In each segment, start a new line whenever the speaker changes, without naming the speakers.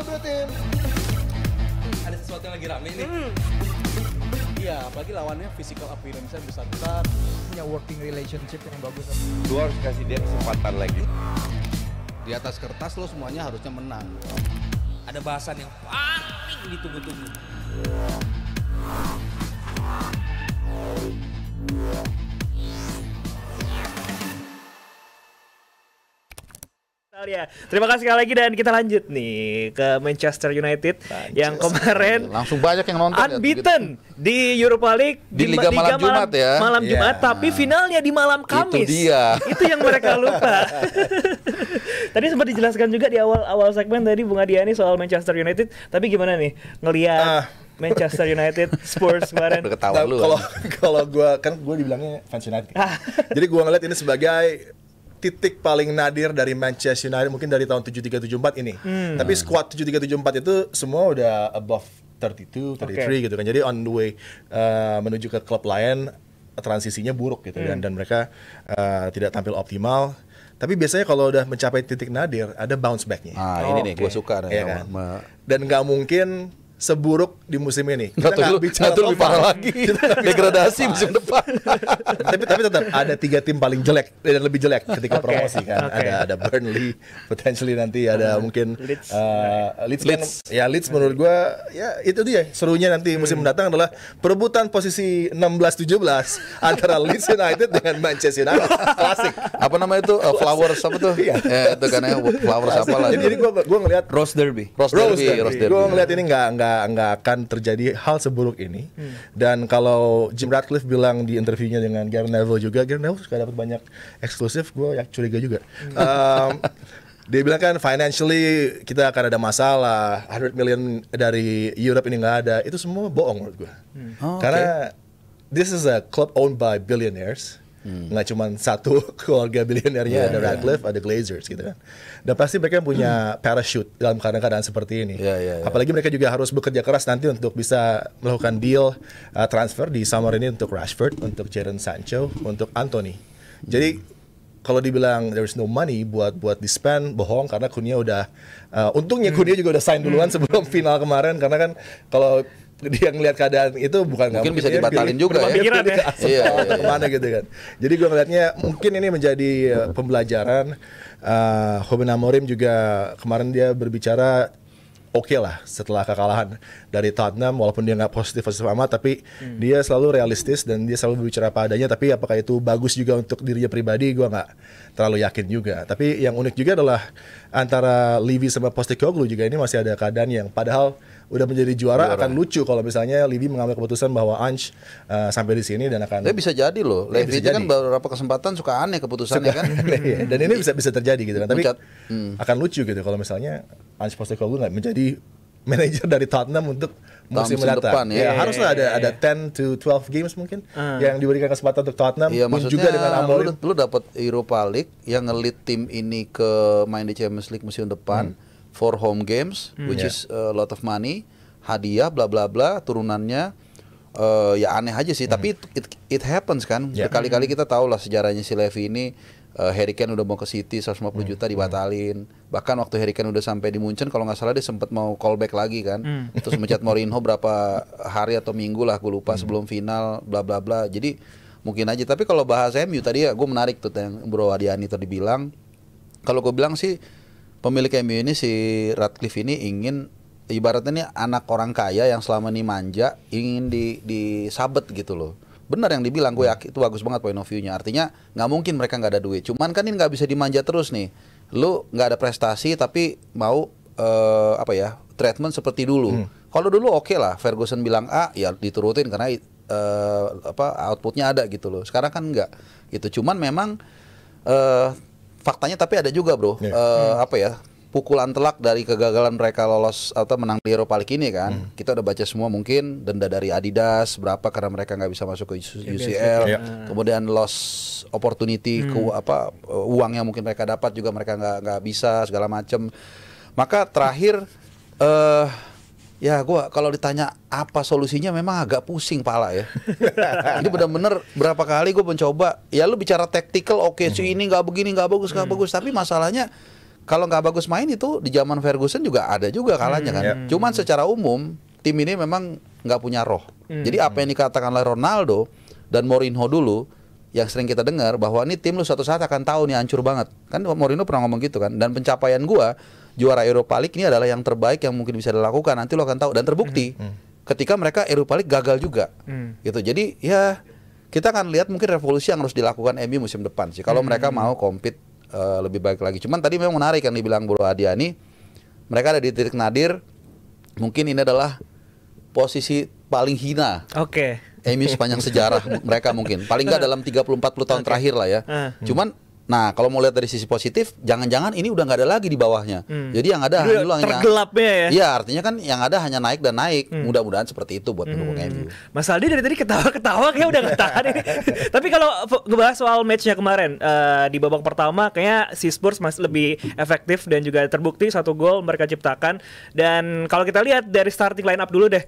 kedua tim.
Ada sesuatu yang lagi rame nih.
Iya, apalagi lawannya physical appearance-nya besar-besar,
Punya working relationship yang bagus.
Lu harus kasih dia kesempatan lagi.
di atas kertas lo semuanya harusnya menang.
Ada bahasan yang paling ditunggu-tunggu.
Ya. Terima kasih sekali lagi dan kita lanjut nih ke Manchester United yang kemarin
Langsung banyak yang nonton
unbeaten di Europa League
Di Liga Malam Jumat ya.
Malam
Iya.
Jumat, tapi finalnya di malam Kamis.
dia.
Itu yang mereka lupa. Tadi sempat dijelaskan juga di awal segmen tadi Bung Adiani soal Manchester United, tapi gimana nih ngelihat Manchester United Spurs kemarin?
Udah ketawa lu.
Kalau gue kan gue dibilangnya fans United. Jadi gue ngeliat ini sebagai titik paling nadir dari Manchester United mungkin dari tahun 73-74 ini. Tapi squad 73-74 itu semua udah above 32, 33 gitu kan. Jadi on the way menuju ke klub lain transisinya buruk gitu kan, dan mereka tidak tampil optimal. Tapi biasanya kalau udah mencapai titik nadir ada bounce back-nya.
Ini nih gue suka nih.
Iya kan? Dan nggak mungkin seburuk di musim ini. Kita nggak bicara
lebih parah lagi. Degradasi musim depan.
tapi tetap ada 3 tim paling jelek dan lebih jelek ketika promosi kan. Ada Burnley, potentially nanti ada mungkin Leeds. Leeds menurut gua ya itu dia serunya nanti musim mendatang adalah perebutan posisi 16-17 antara Leeds United dengan Manchester United. Klasik.
Apa namanya itu? Flowers apa tuh?
Iya.
Itu kan ya Flowers apa lah.
Jadi gua ngelihat
Rose Derby.
Rose Derby.
Gue ngeliat ini nggak akan terjadi hal seburuk ini. Dan kalau Jim Ratcliffe bilang di interviewnya dengan Gary Neville juga, Gary Neville suka dapat banyak eksklusif, gue curiga juga. Dia bilang kan financially kita akan ada masalah, 100 million dari Europe ini nggak ada. Itu semua bohong menurut gue. Karena this is a club owned by billionaires. Nggak cuma satu keluarga bilionernya, ada Radcliffe, ada Glazers gitu kan. Dan pasti mereka punya parachute dalam keadaan seperti ini. Apalagi mereka juga harus bekerja keras nanti untuk bisa melakukan deal transfer di summer ini untuk Rashford, untuk Jadon Sancho, untuk Anthony. Jadi kalau dibilang there is no money buat di-spend, bohong, karena Cunha udah untungnya Cunha juga udah sign duluan sebelum final kemarin, karena kan kalau dia ngelihat keadaan itu bukan
mungkin bisa dibatalin juga ya.
Pikiran ya.
Iya.
Kemana gitu kan. Jadi gue ngelihatnya mungkin ini menjadi pembelajaran. Ruben Amorim juga kemarin dia berbicara oke lah setelah kekalahan dari Tottenham, walaupun dia nggak positif amat, tapi dia selalu realistis dan dia selalu berbicara padanya. Tapi apakah itu bagus juga untuk dirinya pribadi, gue nggak terlalu yakin juga. Tapi yang unik juga adalah antara Levy sama Postecoglou juga ini masih ada keadaan yang padahal udah menjadi juara. Akan lucu kalau misalnya Levy mengambil keputusan bahwa Ange sampai di sini dan akan.
Tapi bisa jadi loh. Levy itu kan beberapa kesempatan suka aneh keputusannya kan.
Dan ini bisa terjadi gitu kan. Tapi akan lucu gitu kalau misalnya Ange Postecoglou nggak menjadi manajer dari Tottenham untuk musim mendatang. Ya, haruslah ada 10 to 12 games mungkin yang diberikan kesempatan untuk Tottenham.
Iya, maksudnya
juga dengan Amorim.
lu dapat Europa League yang nge-lead tim ini ke main di Champions League musim depan for home games, which is a lot of money, hadiah bla bla bla, turunannya ya aneh aja sih. Tapi it happens kan. Berkali-kali kita tahu lah sejarahnya si Levy ini. Harry Kane udah mau ke City 150 juta dibatalin. Bahkan waktu Harry Kane udah sampai di Munchen kalau nggak salah dia sempat mau callback lagi kan. Terus mencat Mourinho berapa hari atau minggu lah gue lupa sebelum final bla bla bla. Jadi mungkin aja. Tapi kalau bahas MU tadi ya gue menarik tuh yang Bro Adiani tadi bilang. Kalau gue bilang sih pemilik MU ini si Ratcliffe ini ingin ibaratnya ini anak orang kaya yang selama ini manja ingin disabet gitu loh. Benar yang dibilang, gue yakin itu bagus banget point of view-nya. Artinya nggak mungkin mereka nggak ada duit. Cuman kan ini nggak bisa dimanja terus nih. Lu nggak ada prestasi tapi mau treatment seperti dulu. Kalau dulu oke lah, Ferguson bilang A ya diturutin karena outputnya ada gitu loh. Sekarang kan nggak gitu. Cuman memang faktanya tapi ada juga bro. Pukulan telak dari kegagalan mereka lolos atau menang di Europa League ini kan. Kita udah baca semua mungkin denda dari Adidas berapa karena mereka nggak bisa masuk ke UCL. Kemudian loss opportunity uang yang mungkin mereka dapat juga mereka nggak bisa segala macam. Maka terakhir ya gue kalau ditanya apa solusinya memang agak pusing pala ya. Ini benar-benar berapa kali gue mencoba. Ya lu bicara tactical oke, si ini nggak begini nggak bagus tapi masalahnya kalau nggak bagus main itu di zaman Ferguson juga ada juga kalahnya kan. Cuman secara umum tim ini memang nggak punya roh. Jadi apa yang dikatakan oleh Ronaldo dan Mourinho dulu yang sering kita dengar bahwa ini tim lu suatu saat akan tahu nih hancur banget. Kan Mourinho pernah ngomong gitu kan. Dan pencapaian gua juara Europa League ini adalah yang terbaik yang mungkin bisa dilakukan. Nanti lu akan tahu dan terbukti ketika mereka Europa League gagal juga. Gitu. Jadi ya kita akan lihat mungkin revolusi yang harus dilakukan MU musim depan sih. Kalau mereka mau compete lebih baik lagi. Cuman tadi memang menarik yang dibilang Bro Adiani. Mereka ada di titik nadir. Mungkin ini adalah posisi paling hina. MU sepanjang sejarah mereka mungkin. Paling nggak dalam 30-40 tahun terakhir lah ya. Cuman nah kalau mau lihat dari sisi positif, jangan-jangan ini udah nggak ada lagi di bawahnya. Jadi yang ada hanya
tergelapnya ya.
Iya, artinya kan yang ada hanya naik dan naik. Mudah-mudahan seperti itu buat pendukung MU.
Mas Aldi dari tadi ketawa-ketawa kayak udah nggak tahan ini. Tapi kalau ngebahas soal matchnya kemarin di babak pertama, kayaknya si Spurs masih lebih efektif dan juga terbukti 1 gol mereka ciptakan. Dan kalau kita lihat dari starting line up dulu deh,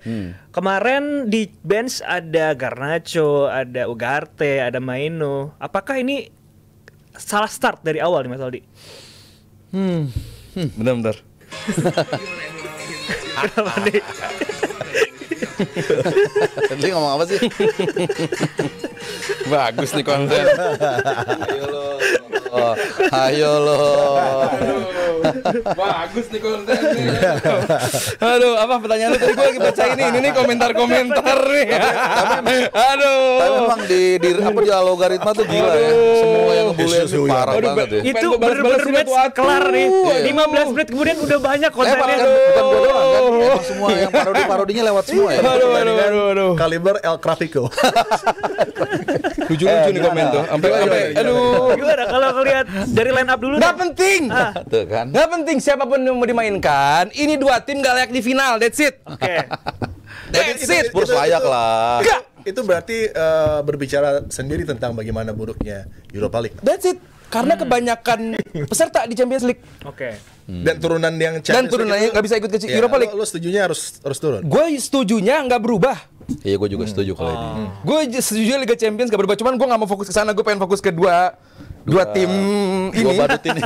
kemarin di bench ada Garnacho, ada Ugarte, ada Maino. Apakah ini salah start dari awal nih Mas Aldi?
Benar-benar.
Kenapa nih?
Tadi ngomong apa sih?
Bagus nih konten.
Ayo lo.
Bagus nih konten nih. Aduh, apa pertanyaan lu tadi? Gue lagi baca ini nih komentar-komentar nih. Aduh.
Tapi memang di algoritma tuh gila ya. Semua yang ngebully MU parah banget ya.
Itu bener-bener match kelar nih. 15 menit kemudian udah banyak kontennya.
Bukan gue doang kan. Emang semua yang parodinya lewat semua ya.
Aduh.
Kaliber El Clasico.
Lucu-lucu nih komen tuh. Sampai aduh.
Gimana kalau ngelihat dari line up dulu?
Nggak penting.
Tuh kan.
Nggak penting siapapun yang mau dimainkan. Ini 2 tim gak layak di final. That's it. That's it.
Spurs layak lah.
Itu berarti berbicara sendiri tentang bagaimana buruknya Europa League.
That's it. Karena kebanyakan peserta di Champions League.
Dan turunan yang
Dan turunannya nggak bisa ikut ke Europa League.
Lo setujunya harus turun.
Gue setujunya nggak berubah.
Iya, gue juga setuju kalau ini.
Gue setuju Liga Champions gak berubah. Cuman gue nggak mau fokus ke sana. Gue pengen fokus ke dua tim ini.
Dua badut ini.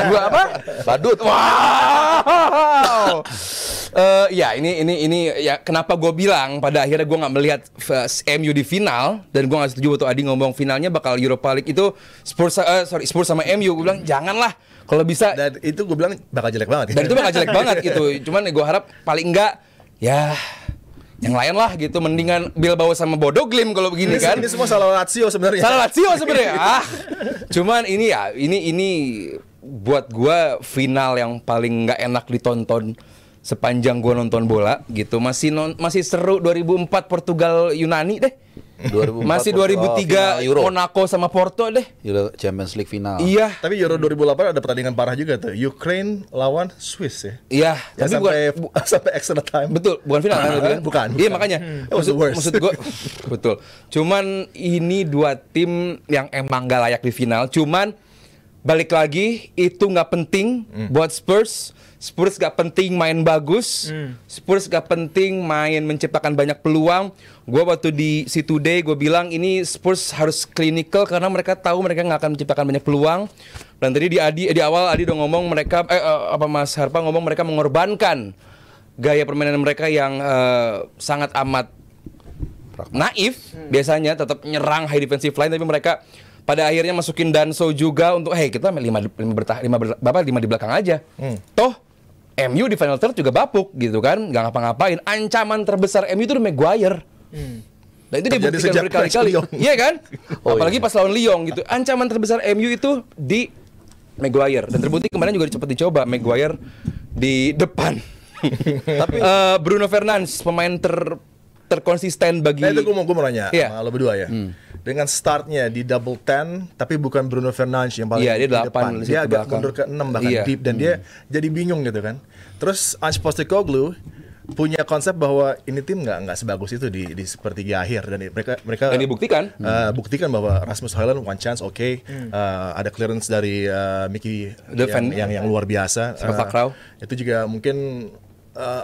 Dua apa?
Badut.
Wow. Ya ini ya kenapa gue bilang pada akhirnya gue nggak melihat MU di final dan gue nggak setuju waktu Adi ngomong finalnya bakal Europa League itu Spurs sama MU. Gue bilang janganlah kalau bisa.
Dan itu gue bilang bakal jelek banget.
Dan itu bakal jelek banget gitu. Cuman gue harap paling enggak ya yang lain lah gitu, mendingan Bilbao sama Bodo Glimt kalau begini kan.
Ini semua salah Lazio sebenarnya.
Salah Lazio sebenarnya. Cuman ini ya, ini buat gua final yang paling nggak enak ditonton sepanjang gua nonton bola gitu. Masih seru 2004 Portugal Yunani deh.
2004
masih 2003 Monaco sama Porto deh.
Euro Champions League final.
Iya.
Tapi Euro 2008 ada pertandingan parah juga tuh. Ukraine lawan Swiss ya.
Iya.
Tapi sampai extra time.
Betul, bukan final kan?
Bukan.
Iya makanya. Maksud gue betul. Cuman ini 2 tim yang emang gak layak di final. Cuman balik lagi itu nggak penting buat Spurs. Spurs gak penting main bagus. Spurs gak penting main menciptakan banyak peluang. Gue waktu di Si Today gue bilang ini Spurs harus clinical karena mereka tahu mereka nggak akan menciptakan banyak peluang. Dan tadi di awal Adi udah ngomong mereka Mas Harpa ngomong mereka mengorbankan gaya permainan mereka yang sangat amat naif. Biasanya tetap nyerang high defensive line tapi mereka pada akhirnya masukin Danso juga untuk kita 5 di belakang aja. Toh MU di final third juga bapuk gitu kan, nggak ngapa-ngapain. Ancaman terbesar MU itu Maguire. Dan itu dibuktikan berkali-kali. Iya kan? Apalagi pas lawan Lyon gitu. Ancaman terbesar MU itu di Maguire. Dan terbukti kemarin juga cepat dicoba Maguire di depan. Tapi Bruno Fernandes pemain terkonsisten bagi.
Itu gue mau nanya sama lo berdua ya. Dengan startnya di double 10, tapi bukan Bruno Fernandes yang paling
dia
di
8,
depan. Dia agak mundur ke 6 bahkan deep dan dia jadi bingung gitu kan. Terus Ange Postecoglou punya konsep bahwa ini tim nggak sebagus itu di sepertiga akhir dan mereka
dan dibuktikan
buktikan bahwa Rasmus Højlund one chance ada clearance dari Mickey yang luar biasa.
Takraw.
Itu juga mungkin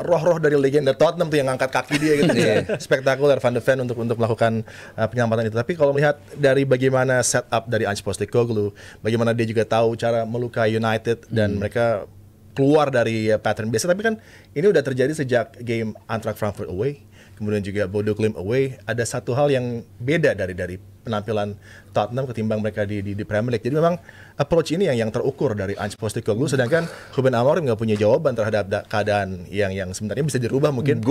roh-roh dari legenda Tottenham tuh yang ngangkat kaki dia gitu. Spektakuler Van de Ven untuk melakukan penyelamatan itu. Tapi kalau melihat dari bagaimana setup dari Ange Postecoglou, bagaimana dia juga tahu cara melukai United dan mereka keluar dari pattern biasa. Tapi kan ini udah terjadi sejak game Eintracht Frankfurt away, kemudian juga Bodo Glimt away. Ada satu hal yang beda dari penampilan Tottenham ketimbang mereka di Premier League. Jadi memang approach ini yang terukur dari Ange Postecoglou, sedangkan Ruben Amorim nggak punya jawaban terhadap keadaan yang sebenarnya bisa dirubah mungkin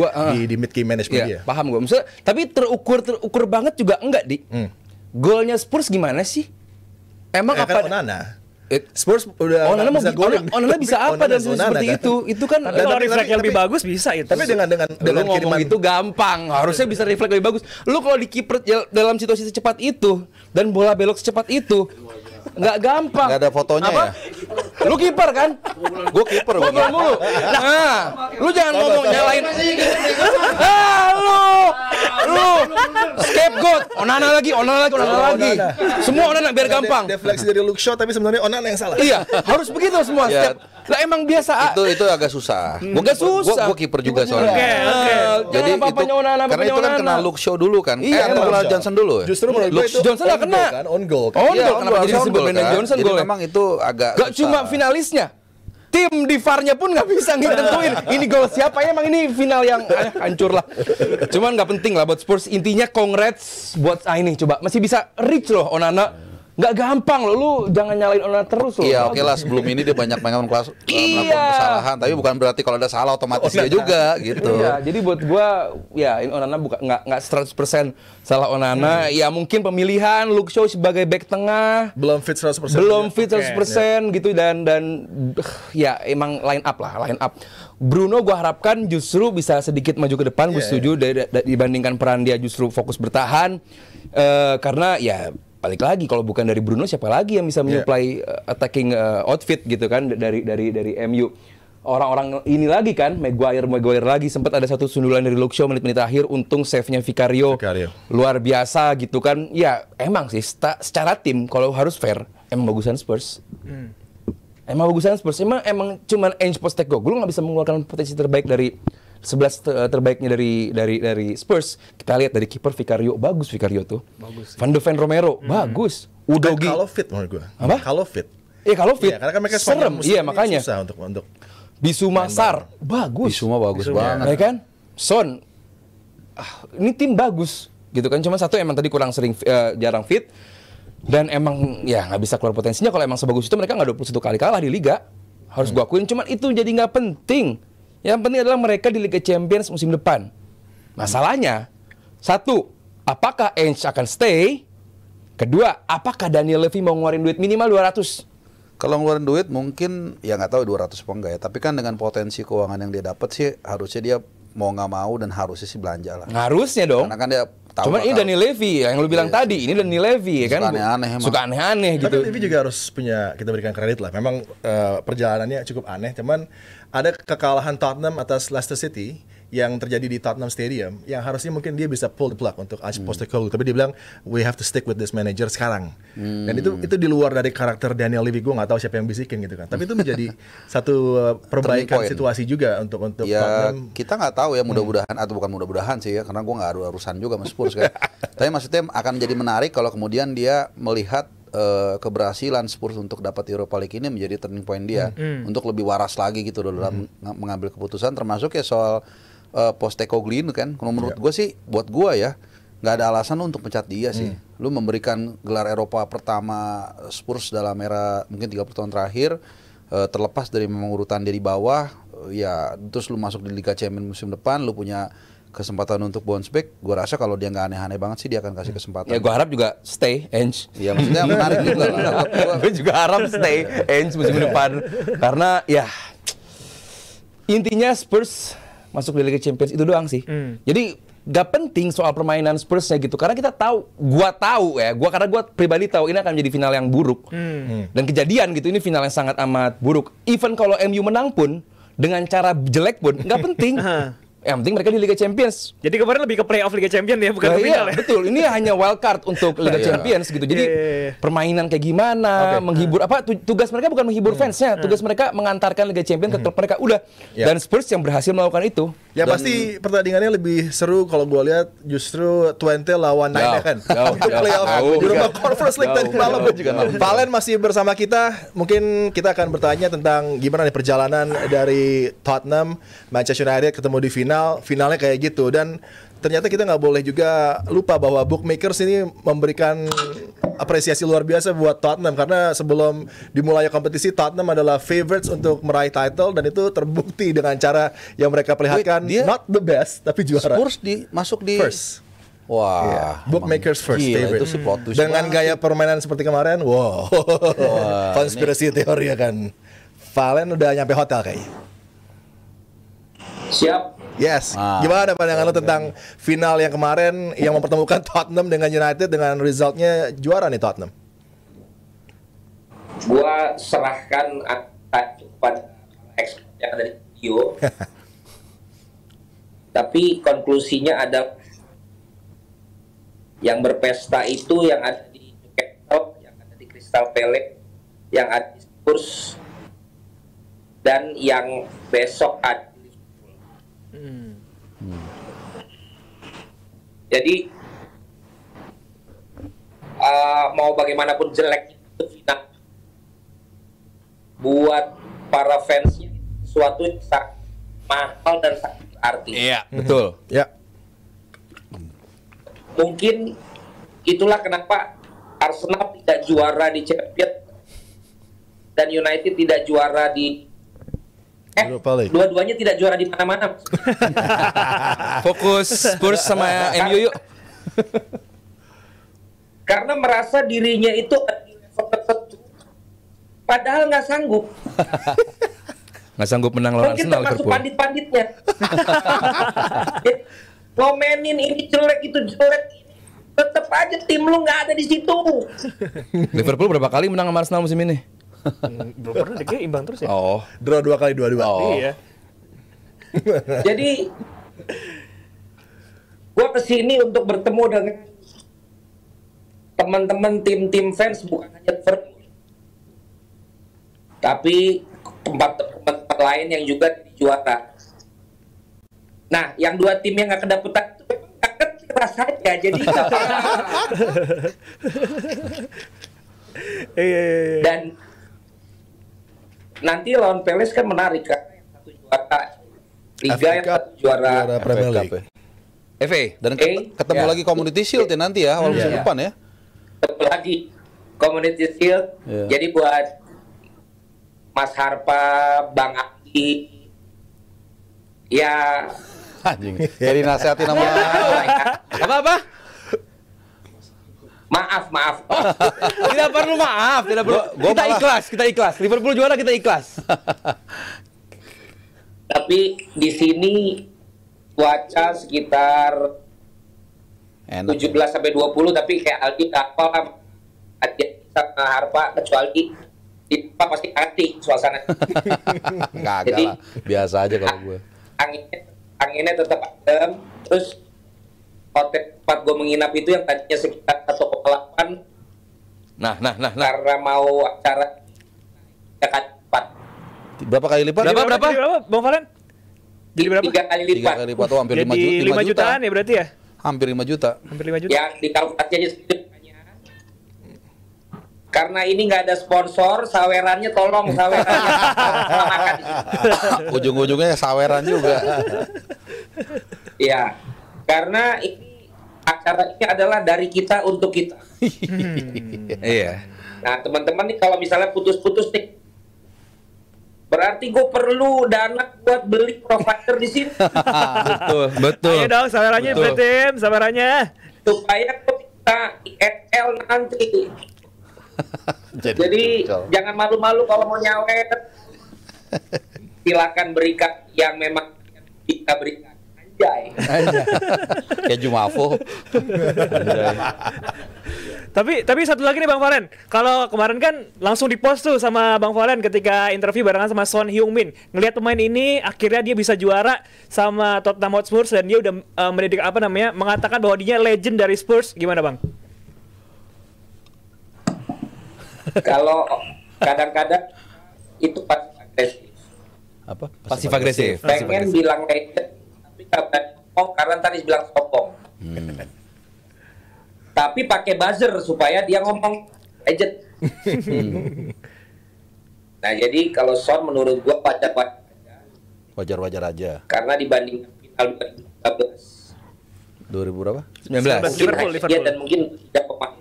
di mid game management dia.
Paham gue. Maksudnya, tapi terukur banget juga enggak di. Golnya Spurs gimana sih? Emang apa?
Kan Onana. Spurs udah
Onana bisa apa dalam situasi seperti
kan?
Itu kan
Kalau refleks yang lebih bagus bisa itu.
Tapi dengan
ngomong
kiriman
itu gampang, harusnya bisa refleks lebih bagus. Lu kalau di kiper dalam situasi secepat itu dan bola belok secepat itu nggak gampang.
Nggak ada fotonya
apa?
ya?
Lu kiper kan?
Gue kiper gue.
Mulu. Nah, lu jangan ngomong nyalain. Lu scapegoat. Onana lagi. Semua Onana biar gampang.
Defleksi dari Luke Shaw tapi sebenarnya Onana yang salah.
Iya, harus begitu semua.
Ya.
Lah emang biasa.
Itu agak susah.
Bukan susah.
Gue kiper juga soalnya.
Oke.
Jadi itu karena itu kan kena Luke Shaw dulu kan. Kena Johnson dulu ya.
Justru menurut gue itu
Johnson nggak kena.
On goal.
Kenapa jadi disebut Brendan Johnson
Jadi
golnya?
memang itu agak
Gak cuma finalisnya, tim di VAR-nya pun nggak bisa nentuin ini gol siapa ya, emang ini final yang hancur lah. Cuman nggak penting lah buat Spurs. Intinya congrats buat ini coba masih bisa reach loh Onana. Nggak gampang loh, lu jangan nyalain Onana terus loh.
Iya, oke lah, sebelum ini dia banyak melakukan kesalahan, tapi bukan berarti kalau ada salah otomatis dia juga gitu.
Iya, jadi buat gua ya ini Onana nggak 100% salah Onana. Ya mungkin pemilihan Luke Shaw sebagai back tengah
belum fit 100%.
Gitu dan ya emang line up. Bruno gua harapkan justru bisa sedikit maju ke depan. Gue setuju dibandingkan peran dia justru fokus bertahan. Karena ya balik lagi kalau bukan dari Bruno siapa lagi yang bisa menyuplai attacking outfit gitu kan dari MU. Orang-orang ini lagi kan Maguire lagi, sempat ada satu sundulan dari Luke Shaw menit-menit akhir, untung save-nya Vicario luar biasa gitu kan. Ya emang sih secara tim kalau harus fair emang bagusan Spurs. Emang cuman Ange Postecoglou nggak bisa mengeluarkan potensi terbaik dari 11 terbaiknya dari Spurs. Kita lihat dari kiper Vicario, bagus Vicario tuh. Bagus. Van de Ven Romero, bagus. Udogi.
Kalau fit menurut gue.
Apa?
Kalau fit.
Iya, kalau fit.
Karena kan mereka
serem. Iya, makanya.
Susah untuk
Bissouma Sarr, bagus.
Bissouma bagus banget.
Ya kan? Son. Ini tim bagus gitu kan. Cuma satu emang tadi kurang sering jarang fit. Dan emang ya nggak bisa keluar potensinya. Kalau emang sebagus itu mereka nggak 21 kali kalah di liga. Harus gua akuin. Cuman itu jadi nggak penting. Yang penting adalah mereka di Liga Champions musim depan. Masalahnya, satu, apakah Ange akan stay? Kedua, apakah Daniel Levy mau ngeluarin duit minimal 200?
Kalau ngeluarin duit mungkin ya nggak tahu 200 apa enggak ya. Tapi kan dengan potensi keuangan yang dia dapat sih harusnya dia mau nggak mau dan harusnya sih belanja lah.
Harusnya dong.
Karena kan dia tahu.
Cuman ini Daniel Levy yang lu bilang tadi, ini Daniel Levy ya kan. Suka aneh-aneh gitu.
Tapi Levy juga harus kita berikan kredit lah. Memang perjalanannya cukup aneh, cuman ada kekalahan Tottenham atas Leicester City yang terjadi di Tottenham Stadium yang harusnya mungkin dia bisa pull the plug untuk Ange Postecoglou, tapi dia bilang we have to stick with this manager sekarang. Dan itu di luar dari karakter Daniel Levy. Gue nggak tahu siapa yang bisikin gitu kan, tapi itu menjadi satu perbaikan situasi juga untuk
ya,
Tottenham.
Kita nggak tahu ya, mudah-mudahan atau bukan mudah-mudahan sih ya, karena gue nggak ada urusan juga sama Spurs kan. Tapi maksudnya akan jadi menarik kalau kemudian dia melihat keberhasilan Spurs untuk dapat Europa League ini menjadi turning point dia untuk lebih waras lagi gitu dalam mengambil keputusan, termasuk ya soal Postecoglou kan. Kalau menurut gue sih, buat gue ya nggak ada alasan lu untuk pecat dia sih. Lu memberikan gelar Eropa pertama Spurs dalam era mungkin 30 tahun terakhir, terlepas dari memang urutan dia di bawah, ya terus lu masuk di Liga Champions musim depan, lu punya kesempatan untuk bounce back. Gue rasa kalau dia nggak aneh-aneh banget sih dia akan kasih kesempatan.
Ya gue harap juga stay Ange.
Ya maksudnya menarik juga lah.
Gue juga harap stay Ange musim depan. Karena ya intinya Spurs masuk di Liga Champions itu doang sih. Jadi gak penting soal permainan Spursnya gitu. Karena kita tahu, karena gue pribadi tahu ini akan menjadi final yang buruk. Dan kejadian gitu, ini final yang sangat amat buruk. Even kalau MU menang pun dengan cara jelek pun nggak penting. Yang penting mereka di Liga Champions.
Jadi kemarin lebih ke playoff Liga Champions ya, bukan
Nah,
ke final
iya,
ya.
betul. Ini hanya wild card untuk Liga Champions gitu. Jadi
Iya.
permainan kayak gimana, menghibur apa tugas mereka bukan menghibur fansnya, tugas mereka mengantarkan Liga Champions ke klub mereka. Udah.
Ya.
Dan Spurs yang berhasil melakukan itu.
Ya pasti pertandingannya lebih seru kalau gue lihat justru Twente lawan Nine kan. Untuk playoff di rumah Conference League tadi malam. Valen masih bersama kita. Mungkin kita akan bertanya tentang gimana nih perjalanan dari Tottenham, Manchester United ketemu di final. Finalnya kayak gitu. Dan ternyata kita nggak boleh juga lupa bahwa bookmakers ini memberikan apresiasi luar biasa buat Tottenham karena sebelum dimulai kompetisi Tottenham adalah favorites untuk meraih title dan itu terbukti dengan cara yang mereka perlihatkan.
Dia
Not the best tapi juara.
Spurs masuk di
First.
Wah,
Bookmakers first
gila,
favorite.
itu sih plot twist
Dengan
banget.
gaya permainan seperti kemarin, wow. Konspirasi teori ya kan. Valen udah nyampe hotel kayaknya.
Siap.
Yes. Gimana pandangan lo tentang final yang kemarin yang mempertemukan Tottenham dengan United dengan resultnya juara nih Tottenham?
Gua serahkan kepada expert yang ada di video. Tapi konklusinya ada yang berpesta itu yang ada di Newcastle, yang ada di Crystal Palace, yang ada di Spurs, dan yang besok ada di Liverpool. Jadi mau bagaimanapun jelek itu final buat para fansnya sesuatu yang sangat mahal dan sangat berarti.
Iya, betul.
Ya.
Mungkin itulah kenapa Arsenal tidak juara di Champions dan United tidak juara di
Europa League.
dua-duanya tidak juara di mana-mana.
Fokus Spurs sama MU yuk.
Karena merasa dirinya itu ada di level tertentu, padahal nggak sanggup.
Nggak sanggup menang lawan
Mungkin
Arsenal
termasuk
Liverpool.
pandit-panditnya. Ngomenin ini jelek itu jelek, tetap aja tim lu nggak ada di situ.
Liverpool berapa kali menang sama Arsenal musim ini?
Belum pernah deh, kayak imbang terus ya.
Oh.
Draw 2 kali 2-2.
Iya.
Jadi gua kesini untuk bertemu dengan teman-teman tim-tim fans bukan hanya Liverpool, tapi tempat-tempat lain yang juga jadi juara. Nah, yang dua tim yang nggak kedapetan itu memang nggak kecewa saja. Jadi dan nanti lawan Palace kan menarik kan, yang satu juara Liga, yang satu juara
Premier
FA Cup
League.
ya.
FA.
Dan
Oke.
ketemu
Ya.
lagi Community Shield ya nanti ya awal musim depan ya.
Satu lagi Community Shield.
Iya.
Jadi buat Mas Harpa, Bang Aki, ya
Anjing. Jadi nasihatin sama
Apa-apa?
maaf.
Tidak perlu maaf, tidak perlu.
Gua
Kita
malah-
kita ikhlas. Liverpool juara, kita ikhlas.
Tapi di sini cuaca sekitar
enak.
17 sampai 20, tapi kayak Aldi kapal lah. Aldi sama Harpa kecuali di Harpa pasti hati suasana.
Kagak
Jadi-
lah. Biasa aja kalau gue.
Anginnya tetap adem. Terus hotel tempat gue menginap itu yang tadinya sekitar 1,8
Nah.
karena mau acara dekat 4
Berapa kali lipat?
Berapa?
Jadi berapa, Bang Valen? Jadi berapa?
3 kali
3
lipat.
kali lipat tuh hampir 5
Jadi
juta.
5 jutaan ya berarti ya?
Hampir 5 juta.
Hampir 5 juta.
Ya dikalkulasi aja sedikit. Karena ini nggak ada sponsor, sawerannya tolong sawerannya makan di situ.
Ujung-ujungnya saweran juga.
Ya, karena ini acara ini adalah dari kita untuk kita.
Iya.
Nah, teman-teman nih kalau misalnya putus-putus nih, berarti gue perlu dana buat beli provider di sini
Betul.
Ayo dong, sabarannya
Betul.
tim, sabarannya.
supaya kita ISL nanti. Jadi jangan malu-malu kalau mau nyawer. Silakan berikan yang memang kita berikan. Anjay.
Kayak Jumafo.
Tapi satu lagi nih Bang Valen. Kalau kemarin kan langsung di-post tuh sama Bang Valen ketika interview barengan sama Son Heung-min. Ngelihat pemain ini akhirnya dia bisa juara sama Tottenham Hotspur dan dia udah mengatakan bahwa dia legend dari Spurs. Gimana Bang?
Kalau kadang-kadang itu pasti agresif.
Apa?
Pasif agresif.
Pengen bilang legend, tapi karena tadi bilang sombong. Tapi pakai buzzer supaya dia ngomong legend. Nah jadi kalau Son menurut gua
Wajar-wajar aja.
karena dibanding final 2013
2000 berapa?
19.
Liverpool.
dia dan mungkin tidak pemain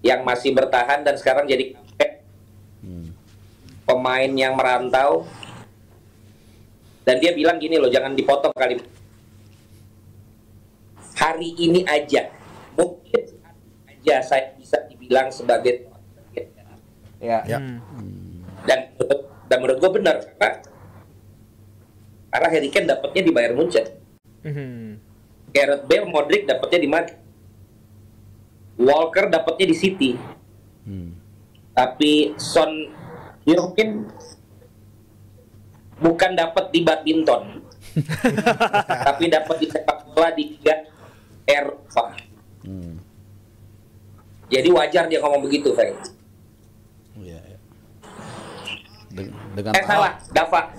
yang masih bertahan dan sekarang jadi pemain yang merantau, dan dia bilang gini loh, jangan dipotong kali hari ini aja mungkin aja saya bisa dibilang sebagai
Ya.
dan menurut gue benar karena Harry Kane dapatnya di Bayern Munchen, Gareth Bale, Modric dapatnya di Madrid, Walker dapatnya di City, tapi Son mungkin bukan dapat di badminton, tapi dapat di sepak bola di Liga Eropa. Jadi wajar dia ngomong begitu, Frank.
Iya, iya. Dengan
Salah, Dava.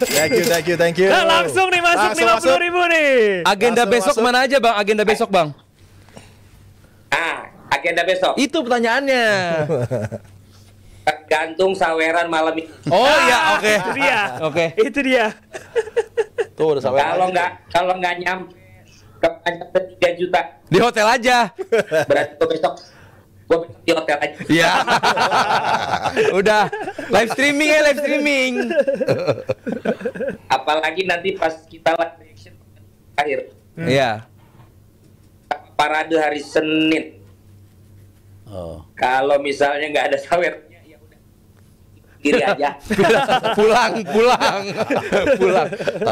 Thank you.
Nah, langsung nih masuk 50.000 nih.
Agenda
Masuk,
besok
masuk.
mana aja Bang? Agenda besok Bang?
Agenda besok.
Itu pertanyaannya.
Gantung saweran malam ini.
Oh ya, oke.
Itu dia.
Oke.
Itu dia.
tuh udah sampai
Kalau nggak nyampe ke 3 juta,
Di hotel aja.
berarti gue besok di hotel aja.
Iya. Udah. Live streaming.
Apalagi nanti pas kita live reaction akhir
Iya.
parade hari Senin.
Oh.
Kalau misalnya nggak ada sawernya, ya udah kiri aja.
pulang.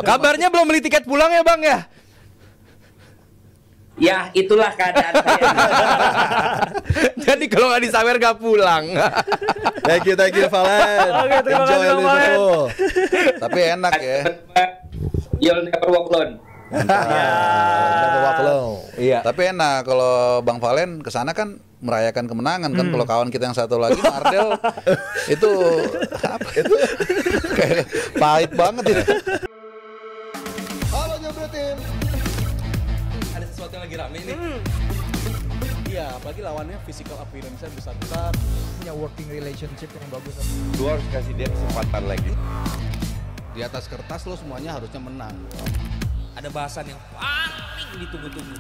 Kabarnya belum beli tiket pulang ya Bang ya?
Ya itulah keadaan saya.
Jadi kalau nggak disawer nggak pulang.
Thank you Valen.
Oke, terima
Enjoy
kasih, Bang Valen.
Liverpool.
Tapi enak ya.
You'll never walk alone.
Never walk alone.
Iya.
Tapi enak kalau Bang Valen kesana kan merayakan kemenangan kan. Kalau kawan kita yang satu lagi Mardel itu apa itu kayak pahit banget ya.
Halo Jebret Tim.
Ada sesuatu yang lagi rame nih.
Iya, apalagi lawannya physical appearance-nya besar-besar.
Punya working relationship yang bagus.
Lu harus kasih dia kesempatan lagi.
Di atas kertas lo semuanya harusnya menang.
Ada bahasan yang paling ditunggu-tunggu.